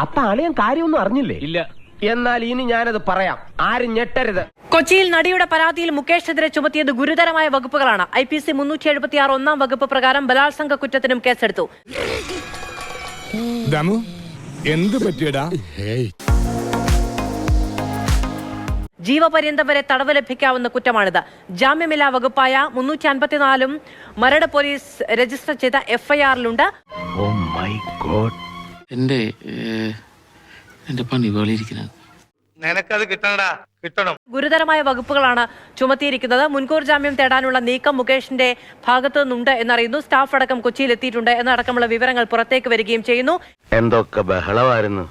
അപ്പൊ അളിയൻ കാര്യമൊന്നും അറിഞ്ഞില്ലേ? ഇല്ല. എന്നാൽ ഇനി ഞാനത് പറയാം, ആരും ഞെട്ടരുത്. കൊച്ചിയിൽ നടിയുടെ പരാതിയിൽ മുകേഷിനെതിരെ ചുമത്തിയത് ഗുരുതരമായ വകുപ്പുകളാണ്. IPC 376 ഒന്നാം വകുപ്പ് പ്രകാരം ബലാത്സംഗ കുറ്റത്തിനും കേസെടുത്തു. ജീവപര്യന്തം വരെ തടവ് ലഭിക്കാവുന്ന കുറ്റമാണിത്. ജാമ്യമില്ലാ വകുപ്പായ 354 മരട് പോലീസ് രജിസ്റ്റർ ചെയ്ത FIR-ലുണ്ട്. എന്റെ പണി പോലിരിക്കുന്നത് നിനക്കത് കിട്ടണടാ, കിട്ടണം. ഗുരുതരമായ വകുപ്പുകളാണ് ചുമത്തിയിരിക്കുന്നത്. മുൻകൂർ ജാമ്യം തേടാനുള്ള നീക്കം മുകേഷിന്റെ ഭാഗത്തു നിന്നുണ്ട് എന്നറിയുന്നു. സ്റ്റാഫ് അടക്കം കൊച്ചിയിൽ എത്തിയിട്ടുണ്ട് എന്നടക്കമുള്ള വിവരങ്ങൾ പുറത്തേക്ക് വരികയും ചെയ്യുന്നു. എന്തൊക്കെ ബഹളമായിരുന്നു.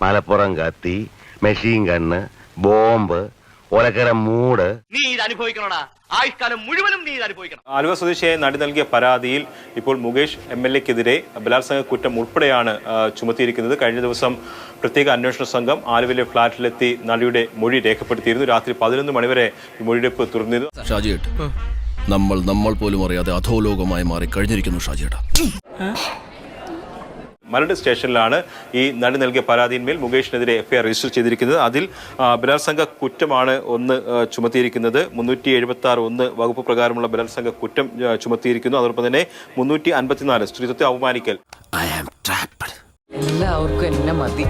മലപ്പുറം കത്തി, മെഷീൻ ഗണ്ണ്, ബോംബ്, ഒലക്കര മൂട്. നീ ഇത് അനുഭവിക്കണോടാ, ആയുഷ്കാലം മുഴുവനും നീ ഇത് അനുഭവിക്കണം. ആലുവ സ്വദേശിയായ നടി നൽകിയ പരാതിയിൽ ഇപ്പോൾ മുകേഷ് MLA-ക്കെതിരെ ബലാത്സംഗ കുറ്റം ഉൾപ്പെടെയാണ് ചുമത്തിയിരിക്കുന്നത്. കഴിഞ്ഞ ദിവസം പ്രത്യേക അന്വേഷണ സംഘം ആലുവയിലെ ഫ്ളാറ്റിലെത്തി നടിയുടെ മൊഴി രേഖപ്പെടുത്തിയിരുന്നു. രാത്രി 11 മണിവരെ ഈ മൊഴിയെടുപ്പ് തുടർന്നിരുന്നു. ഷാജിയേട്ട്, നമ്മൾ പോലും അറിയാതെ അധോലോകമായി മാറി കഴിഞ്ഞിരിക്കുന്നു ഷാജിയേട്ടാ. മരട് സ്റ്റേഷനിലാണ് ഈ നടി നൽകിയ പരാതിയിന്മേൽ മുകേഷിനെതിരെ FIR രജിസ്റ്റർ ചെയ്തിരിക്കുന്നത്. അതിൽ ബലാത്സംഗ കുറ്റമാണ് ഒന്ന് ചുമത്തിയിരിക്കുന്നത്. 376 വകുപ്പ് പ്രകാരമുള്ള ബലാത്സംഗ കുറ്റം ചുമത്തിയിരിക്കുന്നു. അതോടൊപ്പം തന്നെ 354 സ്ത്രീത്വത്തെ അവമാനിക്കൽ. എല്ലാവർക്കും എന്നെ മതി.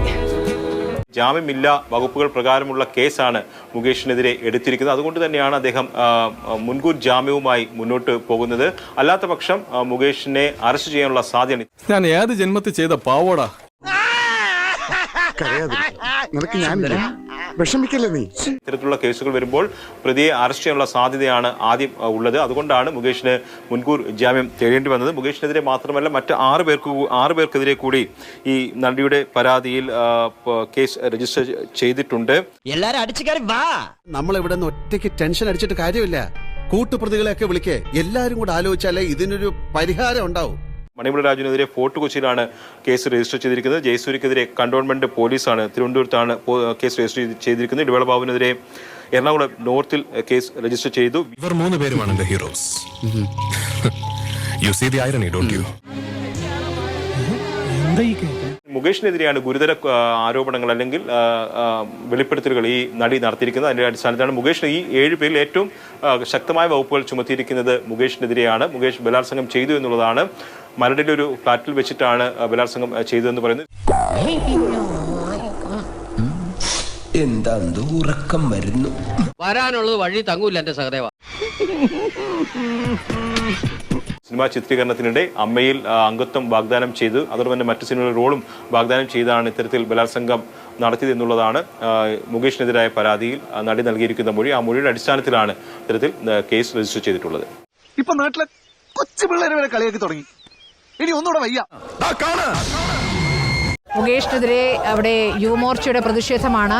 ജാമ്യമില്ല വകുപ്പുകൾ പ്രകാരമുള്ള കേസാണ് മുകേഷിനെതിരെ എടുത്തിരിക്കുന്നത്. അതുകൊണ്ട് തന്നെയാണ് അദ്ദേഹം മുൻകൂർ ജാമ്യവുമായി മുന്നോട്ട് പോകുന്നത്. അല്ലാത്ത പക്ഷം മുകേഷിനെ അറസ്റ്റ് ചെയ്യാനുള്ള സാധ്യത. ഞാൻ ഏത് ജന്മത്തിൽ ചെയ്ത പാവോടാ. ഇത്തരത്തിലുള്ള കേസുകൾ വരുമ്പോൾ പ്രതിയെ അറസ്റ്റ് ചെയ്യാനുള്ള സാധ്യതയാണ് ആദ്യം ഉള്ളത്. അതുകൊണ്ടാണ് മുകേഷിന് മുൻകൂർ ജാമ്യം തേടേണ്ടി വന്നത്. മുകേഷിനെതിരെ മാത്രമല്ല മറ്റ് 6 പേർക്കെതിരെ കൂടി ഈ നടിയുടെ പരാതിയിൽ കേസ് രജിസ്റ്റർ ചെയ്തിട്ടുണ്ട്. എല്ലാരും അടിച്ചു കയറി വാ. നമ്മളിവിടെ നിന്ന് ഒറ്റയ്ക്ക് ടെൻഷൻ അടിച്ചിട്ട് കാര്യമില്ല. കൂട്ടുപ്രതികളെയൊക്കെ വിളിക്കേ, എല്ലാരും കൂടെ ആലോചിച്ചാലേ ഇതിനൊരു പരിഹാരം ഉണ്ടാവും. മണിമുള രാജുവിനെതിരെ ഫോർട്ട് കൊച്ചിയിലാണ് കേസ് രജിസ്റ്റർ ചെയ്തിരിക്കുന്നത്. ജയസൂര്യക്കെതിരെ കണ്ടോൺമെന്റ് പോലീസാണ് തിരുവനന്തപുരത്താണ് കേസ് രജിസ്റ്റർ ചെയ്തിരിക്കുന്നത്. ഇടവേള ബാബുവിനെതിരെ എറണാകുളം നോർത്തിൽ കേസ് രജിസ്റ്റർ ചെയ്തു. ഇവർ 3 പേരുമാണ് എന്റെ heroes. You see the irony, don't you? മുകേഷിനെതിരെയാണ് ഗുരുതര ആരോപണങ്ങൾ അല്ലെങ്കിൽ വെളിപ്പെടുത്തലുകൾ ഈ നടി നടത്തിയിരിക്കുന്നത്. അതിന്റെ അടിസ്ഥാനത്തിലാണ് മുകേഷിന് ഈ 7 പേരിൽ ഏറ്റവും ശക്തമായ വകുപ്പുകൾ ചുമത്തിയിരിക്കുന്നത് മുകേഷിനെതിരെയാണ്. മുകേഷ് ബലാത്സംഗം ചെയ്തു എന്നുള്ളതാണ്. മരടിലെ ഒരു ഫ്ളാറ്റിൽ വെച്ചിട്ടാണ് ബലാത്സംഗം ചെയ്തതെന്ന് പറയുന്നത്. എന്താ ഉറക്കം വരുന്നു. വരാനുള്ളത് വഴി തങ്ങൂല്ല എന്റെ സഹദേവ. സിനിമാ ചിത്രീകരണത്തിനിടെ അമ്മയിൽ അംഗത്വം വാഗ്ദാനം ചെയ്ത് അതോടൊപ്പം തന്നെ മറ്റു സിനിമകളുടെ റോളും വാഗ്ദാനം ചെയ്താണ് ഇത്തരത്തിൽ ബലാത്സംഗം നടത്തിയത് എന്നുള്ളതാണ് മുകേഷിനെതിരായ പരാതിയിൽ നടി നൽകിയിരിക്കുന്ന മൊഴി. ആ മൊഴിയുടെ അടിസ്ഥാനത്തിലാണ് ഇത്തരത്തിൽ കേസ് രജിസ്റ്റർ ചെയ്തിട്ടുള്ളത്. ഇപ്പൊ നാട്ടിലെ കൊച്ചു പിള്ളേരെ വരെ കളിയാക്കി തുടങ്ങി. ഇനി ഒന്നുകൂടെ വയ്യ. മുകേഷിനെതിരെ അവിടെ യുവമോർച്ചയുടെ പ്രതിഷേധമാണ്.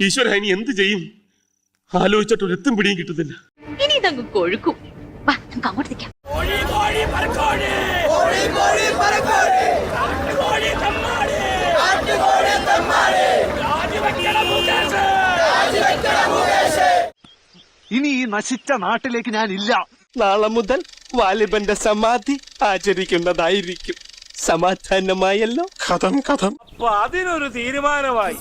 ഈശ്വര, ഇനി എന്ത് ചെയ്യും? ആലോചിച്ചിട്ട് ഒരെത്തും പിടിയും കിട്ടുന്നില്ല. ഇനി ഇതങ്ങ് കൊഴുക്കും. നമുക്ക് അങ്ങോട്ട് നിൽക്കാം. ഇനി ഈ നശിച്ച നാട്ടിലേക്ക് ഞാനില്ല. നാളെ മുതൽ വാലിബന്റെ സമാധി ആചരിക്കുന്നതായിരിക്കും. സമാധാനമായല്ലോ. കഥം. അപ്പൊ അതിനൊരു തീരുമാനമായി.